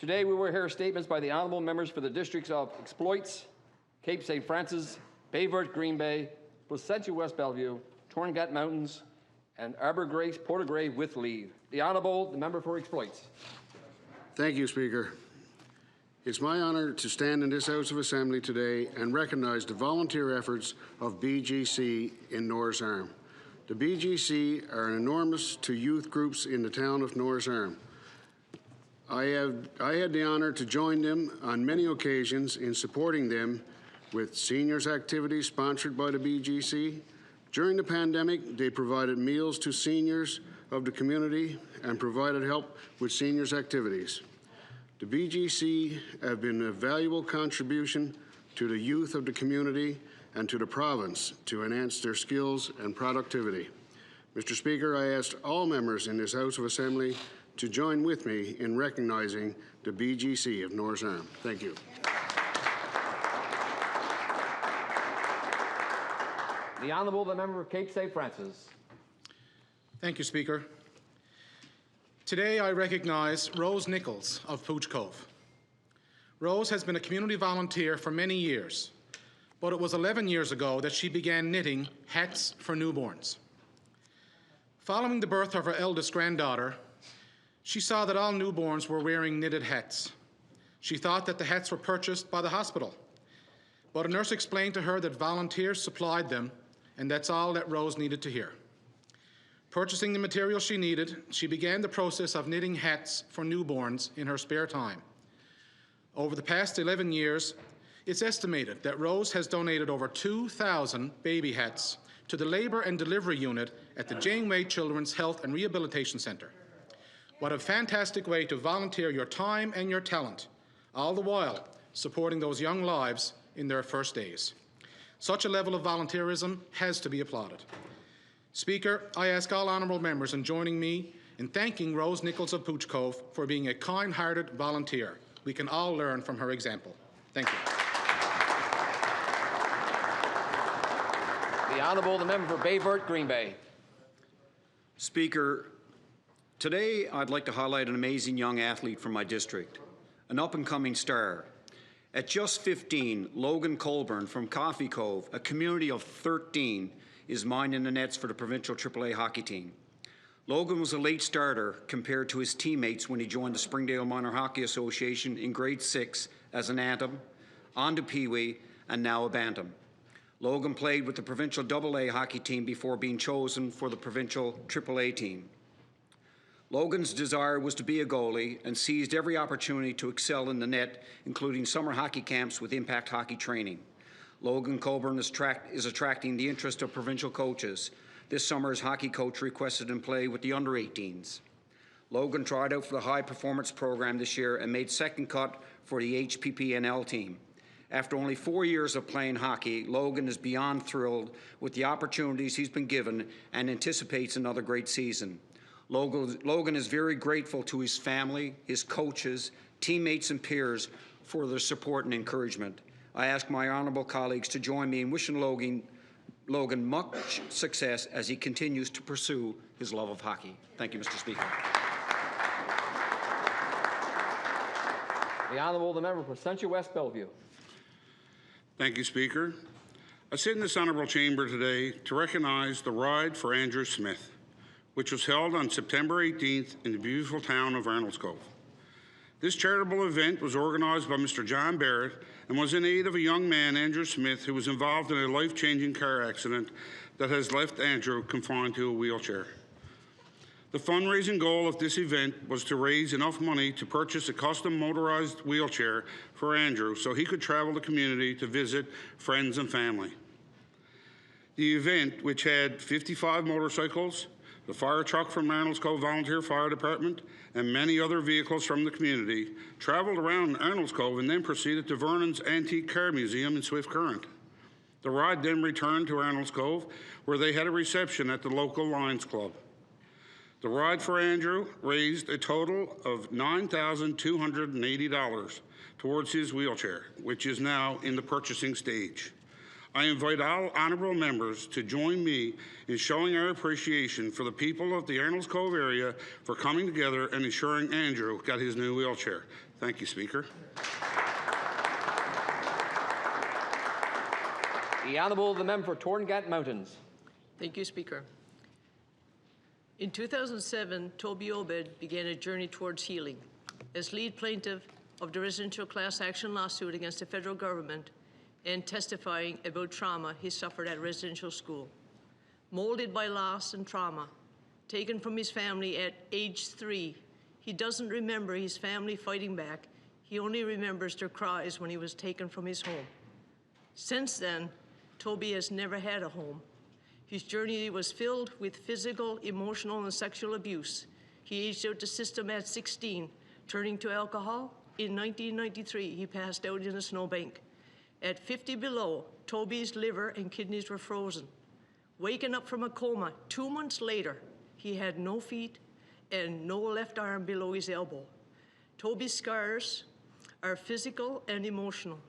Today we will hear statements by the honourable members for the districts of Exploits, Cape St. Francis, Bayvert, Green Bay, Placentia West Bellevue, Torngat Mountains, and Arbor Grace, Portagrave with leave. The Honourable, the member for Exploits. Thank you, Speaker. It's my honour to stand in this House of Assembly today and recognise the volunteer efforts of BGC in Norris Arm. The BGC are enormous to youth groups in the town of Norris Arm. I had the honour to join them on many occasions in supporting them with seniors activities sponsored by the BGC. During the pandemic, they provided meals to seniors of the community and provided help with seniors activities. The BGC have been a valuable contribution to the youth of the community and to the province to enhance their skills and productivity. Mr. Speaker, I ask all members in this House of Assembly to join with me in recognising the BGC of Norris Arm. Thank you. The Honourable, the member for Cape St. Francis. Thank you, Speaker. Today I recognise Rose Nichols of Pooch Cove. Rose has been a community volunteer for many years, but it was 11 years ago that she began knitting hats for newborns. Following the birth of her eldest granddaughter, she saw that all newborns were wearing knitted hats. She thought that the hats were purchased by the hospital, but a nurse explained to her that volunteers supplied them, and that's all that Rose needed to hear. Purchasing the material she needed, she began the process of knitting hats for newborns in her spare time. Over the past 11 years, it's estimated that Rose has donated over 2,000 baby hats to the Labour and Delivery Unit at the Janeway Children's Health and Rehabilitation Centre. What a fantastic way to volunteer your time and your talent, all the while supporting those young lives in their first days. Such a level of volunteerism has to be applauded. Speaker, I ask all honourable members in joining me in thanking Rose Nichols of Pooch Cove for being a kind-hearted volunteer. We can all learn from her example. Thank you. The Honourable, the member for Bayvert, Green Bay. Speaker, today I'd like to highlight an amazing young athlete from my district, an up-and-coming star. At just 15, Logan Colburn from Coffee Cove, a community of 13, is minding the nets for the provincial AAA hockey team. Logan was a late starter compared to his teammates when he joined the Springdale Minor Hockey Association in grade 6 as an Atom, on to Pee Wee, and now a Bantam. Logan played with the provincial AA hockey team before being chosen for the provincial AAA team. Logan's desire was to be a goalie and seized every opportunity to excel in the net, including summer hockey camps with Impact Hockey training. Logan Colburn is attracting the interest of provincial coaches. This summer, his hockey coach requested him play with the under-18s. Logan tried out for the high performance program this year and made second cut for the HPPNL team. After only 4 years of playing hockey, Logan is beyond thrilled with the opportunities he's been given and anticipates another great season. Logan is very grateful to his family, his coaches, teammates and peers for their support and encouragement. I ask my honourable colleagues to join me in wishing Logan much success as he continues to pursue his love of hockey. Thank you, Mr. Speaker. The Honourable, the member for Placentia West Bellevue. Thank you, Speaker. I sit in this honourable chamber today to recognise the Ride for Andrew Smith, which was held on September 18th in the beautiful town of Arnold's Cove. This charitable event was organised by Mr. John Barrett and was in aid of a young man, Andrew Smith, who was involved in a life-changing car accident that has left Andrew confined to a wheelchair. The fundraising goal of this event was to raise enough money to purchase a custom motorised wheelchair for Andrew so he could travel the community to visit friends and family. The event, which had 55 motorcycles, the fire truck from Arnold's Cove Volunteer Fire Department, and many other vehicles from the community, travelled around Arnold's Cove and then proceeded to Vernon's Antique Car Museum in Swift Current. The ride then returned to Arnold's Cove, where they had a reception at the local Lions Club. The Ride for Andrew raised a total of $9,280 towards his wheelchair, which is now in the purchasing stage. I invite all honourable members to join me in showing our appreciation for the people of the Arnold's Cove area for coming together and ensuring Andrew got his new wheelchair. Thank you, Speaker. The Honourable the member for Torngat Mountains. Thank you, Speaker. In 2007, Toby Obed began a journey towards healing. As lead plaintiff of the residential class action lawsuit against the federal government and testifying about trauma he suffered at residential school. Molded by loss and trauma, taken from his family at age 3, he doesn't remember his family fighting back. He only remembers their cries when he was taken from his home. Since then, Toby has never had a home. His journey was filled with physical, emotional, and sexual abuse. He aged out the system at 16, turning to alcohol. In 1993, he passed out in a snowbank. At 50 below, Toby's liver and kidneys were frozen. Waking up from a coma 2 months later, he had no feet and no left arm below his elbow. Toby's scars are physical and emotional.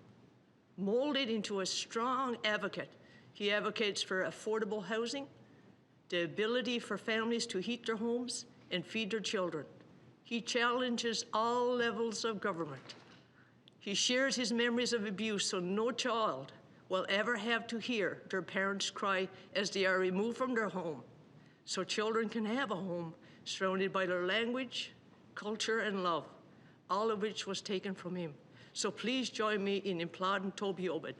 Molded into a strong advocate, he advocates for affordable housing, the ability for families to heat their homes and feed their children. He challenges all levels of government. He shares his memories of abuse so no child will ever have to hear their parents cry as they are removed from their home, so children can have a home surrounded by their language, culture, and love, all of which was taken from him. So please join me in applauding Toby Obed.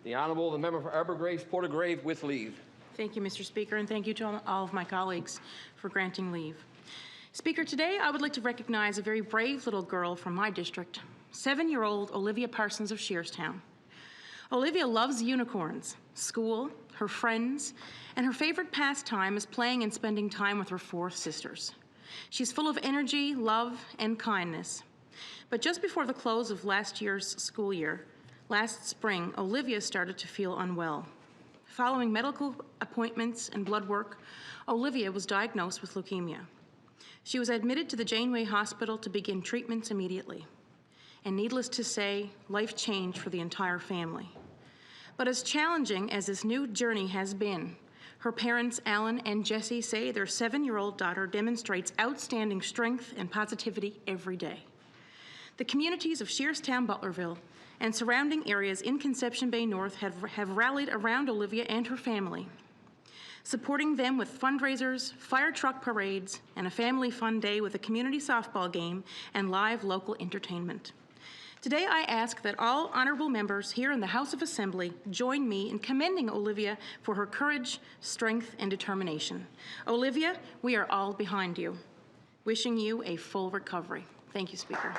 The Honourable the member for Arbor Grace, Portagrave, with leave. Thank you, Mr. Speaker, and thank you to all of my colleagues for granting leave. Speaker, today I would like to recognize a very brave little girl from my district, 7-year-old Olivia Parsons of Shearstown. Olivia loves unicorns, school, her friends, and her favorite pastime is playing and spending time with her 4 sisters. She's full of energy, love, and kindness. But just before the close of last year's school year, last spring, Olivia started to feel unwell. Following medical appointments and blood work, Olivia was diagnosed with leukemia. She was admitted to the Janeway Hospital to begin treatments immediately. And needless to say, life changed for the entire family. But as challenging as this new journey has been, her parents, Alan and Jessie, say their 7-year-old daughter demonstrates outstanding strength and positivity every day. The communities of Shearstown, Butlerville, and surrounding areas in Conception Bay North have rallied around Olivia and her family, supporting them with fundraisers, fire truck parades, and a family fun day with a community softball game and live local entertainment. Today I ask that all honorable members here in the House of Assembly join me in commending Olivia for her courage, strength, and determination. Olivia, we are all behind you. Wishing you a full recovery. Thank you, Speaker.